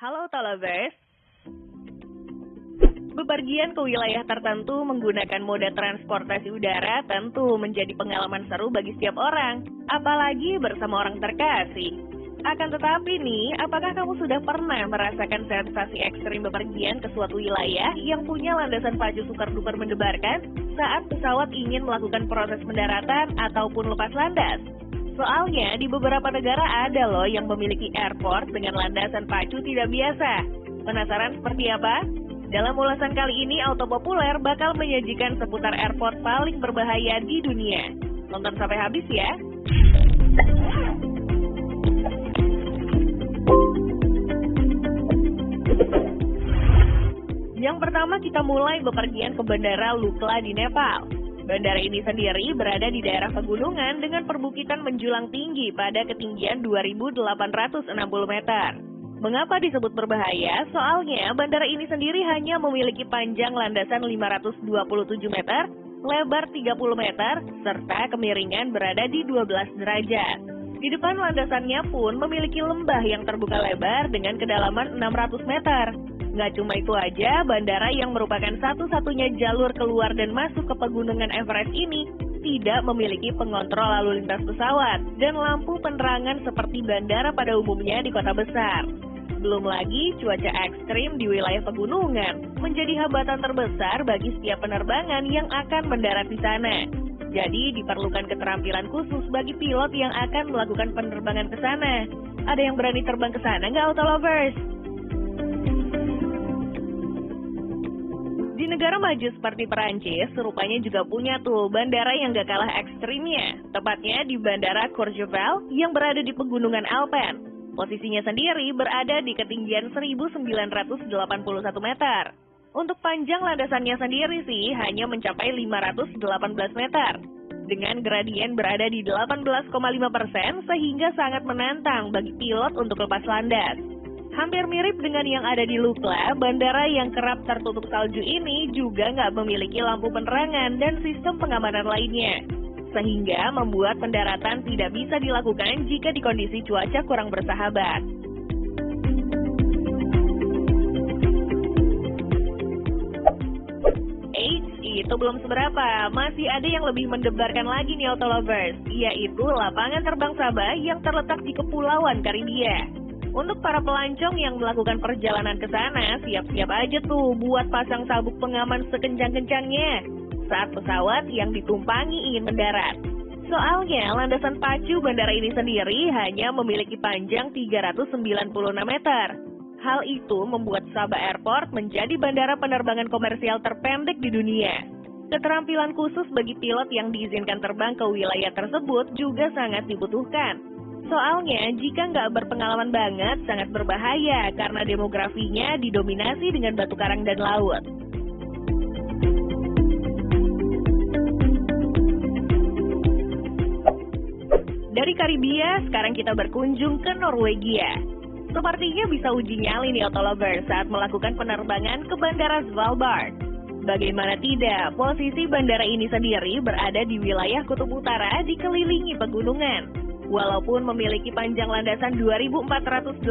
Halo Talabers, bepergian ke wilayah tertentu menggunakan moda transportasi udara tentu menjadi pengalaman seru bagi setiap orang, apalagi bersama orang terkasih. Akan tetapi nih, apakah kamu sudah pernah merasakan sensasi ekstrim bepergian ke suatu wilayah yang punya landasan pacu super-duper mendebarkan saat pesawat ingin melakukan proses pendaratan ataupun lepas landas? Soalnya di beberapa negara ada loh yang memiliki airport dengan landasan pacu tidak biasa. Penasaran seperti apa? Dalam ulasan kali ini, Auto Populer bakal menyajikan seputar airport paling berbahaya di dunia. Tonton sampai habis ya! Yang pertama kita mulai bepergian ke Bandara Lukla di Nepal. Bandara ini sendiri berada di daerah pegunungan dengan perbukitan menjulang tinggi pada ketinggian 2.860 meter. Mengapa disebut berbahaya? Soalnya bandara ini sendiri hanya memiliki panjang landasan 527 meter, lebar 30 meter, serta kemiringan berada di 12 derajat. Di depan landasannya pun memiliki lembah yang terbuka lebar dengan kedalaman 600 meter. Nggak cuma itu aja, bandara yang merupakan satu-satunya jalur keluar dan masuk ke pegunungan Everest ini tidak memiliki pengontrol lalu lintas pesawat dan lampu penerangan seperti bandara pada umumnya di kota besar. Belum lagi cuaca ekstrim di wilayah pegunungan menjadi hambatan terbesar bagi setiap penerbangan yang akan mendarat di sana. Jadi diperlukan keterampilan khusus bagi pilot yang akan melakukan penerbangan ke sana. Ada yang berani terbang ke sana nggak, Auto Lovers? Di negara maju seperti Perancis, rupanya juga punya tuh bandara yang gak kalah ekstrimnya. Tepatnya di Bandara Courchevel yang berada di pegunungan Alpen. Posisinya sendiri berada di ketinggian 1.981 meter. Untuk panjang landasannya sendiri sih hanya mencapai 518 meter. Dengan gradien berada di 18,5% sehingga sangat menantang bagi pilot untuk lepas landas. Hampir mirip dengan yang ada di Lukla, bandara yang kerap tertutup salju ini juga nggak memiliki lampu penerangan dan sistem pengamanan lainnya. Sehingga membuat pendaratan tidak bisa dilakukan jika di kondisi cuaca kurang bersahabat. Itu belum seberapa, masih ada yang lebih mendebarkan lagi nih Auto Lovers, yaitu lapangan terbang Sabah yang terletak di Kepulauan Karibia. Untuk para pelancong yang melakukan perjalanan ke sana, siap-siap aja tuh buat pasang sabuk pengaman sekencang-kencangnya saat pesawat yang ditumpangi ingin mendarat. Soalnya, landasan pacu bandara ini sendiri hanya memiliki panjang 396 meter. Hal itu membuat Sabah Airport menjadi bandara penerbangan komersial terpendek di dunia. Keterampilan khusus bagi pilot yang diizinkan terbang ke wilayah tersebut juga sangat dibutuhkan. Soalnya, jika nggak berpengalaman banget, sangat berbahaya karena demografinya didominasi dengan batu karang dan laut. Dari Karibia, sekarang kita berkunjung ke Norwegia. Sepertinya bisa uji nyali nih Auto Lovers saat melakukan penerbangan ke Bandara Svalbard. Bagaimana tidak, posisi bandara ini sendiri berada di wilayah kutub utara dikelilingi pegunungan. Walaupun memiliki panjang landasan 2.483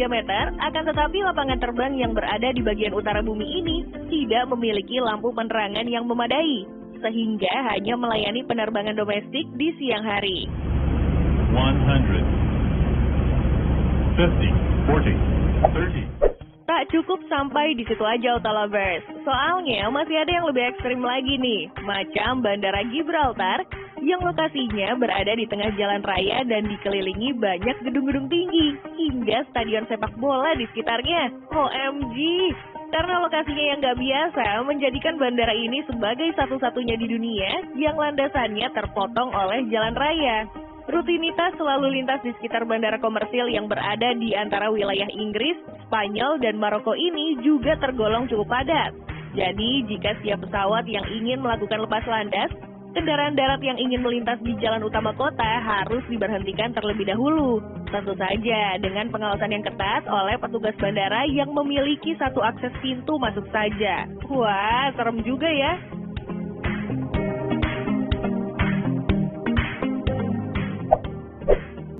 meter, akan tetapi lapangan terbang yang berada di bagian utara bumi ini tidak memiliki lampu penerangan yang memadai, sehingga hanya melayani penerbangan domestik di siang hari. 100, 50, 40, 30. Tak cukup sampai di situ aja Auto Lovers, soalnya masih ada yang lebih ekstrim lagi nih, macam Bandara Gibraltar yang lokasinya berada di tengah jalan raya dan dikelilingi banyak gedung-gedung tinggi hingga stadion sepak bola di sekitarnya. OMG! Karena lokasinya yang nggak biasa, menjadikan bandara ini sebagai satu-satunya di dunia yang landasannya terpotong oleh jalan raya. Rutinitas selalu lintas di sekitar bandara komersil yang berada di antara wilayah Inggris, Spanyol, dan Maroko ini juga tergolong cukup padat. Jadi, jika setiap pesawat yang ingin melakukan lepas landas, kendaraan darat yang ingin melintas di jalan utama kota harus diberhentikan terlebih dahulu. Tentu saja dengan pengawasan yang ketat oleh petugas bandara yang memiliki satu akses pintu masuk saja. Wah, serem juga ya.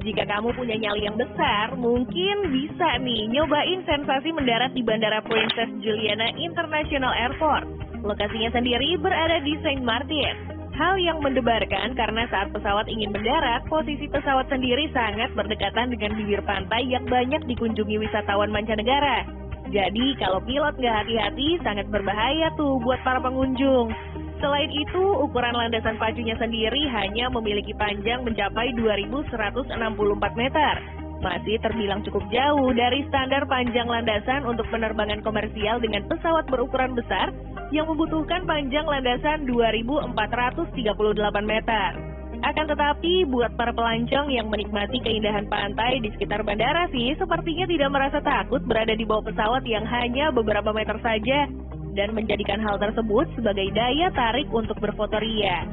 Jika kamu punya nyali yang besar, mungkin bisa nih nyobain sensasi mendarat di Bandara Princess Juliana International Airport. Lokasinya sendiri berada di Saint Martin. Hal yang mendebarkan karena saat pesawat ingin mendarat, posisi pesawat sendiri sangat berdekatan dengan bibir pantai yang banyak dikunjungi wisatawan mancanegara. Jadi kalau pilot nggak hati-hati, sangat berbahaya tuh buat para pengunjung. Selain itu, ukuran landasan pacunya sendiri hanya memiliki panjang mencapai 2.164 meter. Masih terbilang cukup jauh dari standar panjang landasan untuk penerbangan komersial dengan pesawat berukuran besar yang membutuhkan panjang landasan 2.438 meter. Akan tetapi, buat para pelancong yang menikmati keindahan pantai di sekitar bandara sih, sepertinya tidak merasa takut berada di bawah pesawat yang hanya beberapa meter saja, dan menjadikan hal tersebut sebagai daya tarik untuk berfoto ria.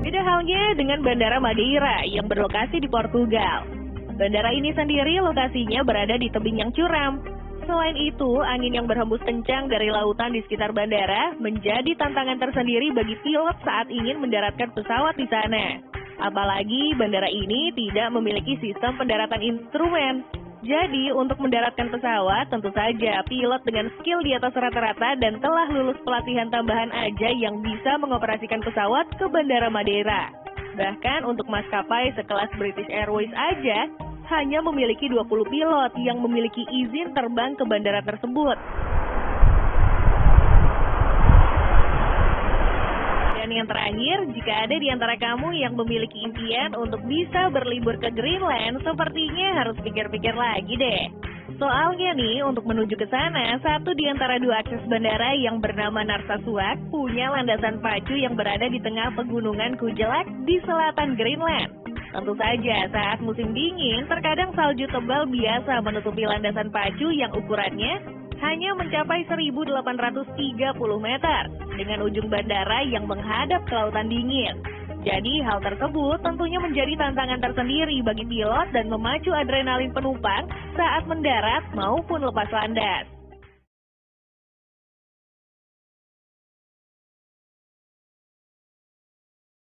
Beda halnya dengan Bandara Madeira yang berlokasi di Portugal. Bandara ini sendiri lokasinya berada di tebing yang curam. Selain itu, angin yang berhembus kencang dari lautan di sekitar bandara menjadi tantangan tersendiri bagi pilot saat ingin mendaratkan pesawat di sana. Apalagi bandara ini tidak memiliki sistem pendaratan instrumen. Jadi, untuk mendaratkan pesawat, tentu saja pilot dengan skill di atas rata-rata dan telah lulus pelatihan tambahan aja yang bisa mengoperasikan pesawat ke Bandara Madeira. Bahkan untuk maskapai sekelas British Airways aja, hanya memiliki 20 pilot yang memiliki izin terbang ke bandara tersebut. Dan yang terakhir, jika ada di antara kamu yang memiliki impian untuk bisa berlibur ke Greenland, sepertinya harus pikir-pikir lagi deh. Soalnya nih, untuk menuju ke sana, satu di antara dua akses bandara yang bernama Narsarsuaq punya landasan pacu yang berada di tengah pegunungan Kujelak di selatan Greenland. Tentu saja, saat musim dingin, terkadang salju tebal biasa menutupi landasan pacu yang ukurannya hanya mencapai 1.830 meter, dengan ujung bandara yang menghadap ke lautan dingin. Jadi hal tersebut tentunya menjadi tantangan tersendiri bagi pilot dan memacu adrenalin penumpang saat mendarat maupun lepas landas.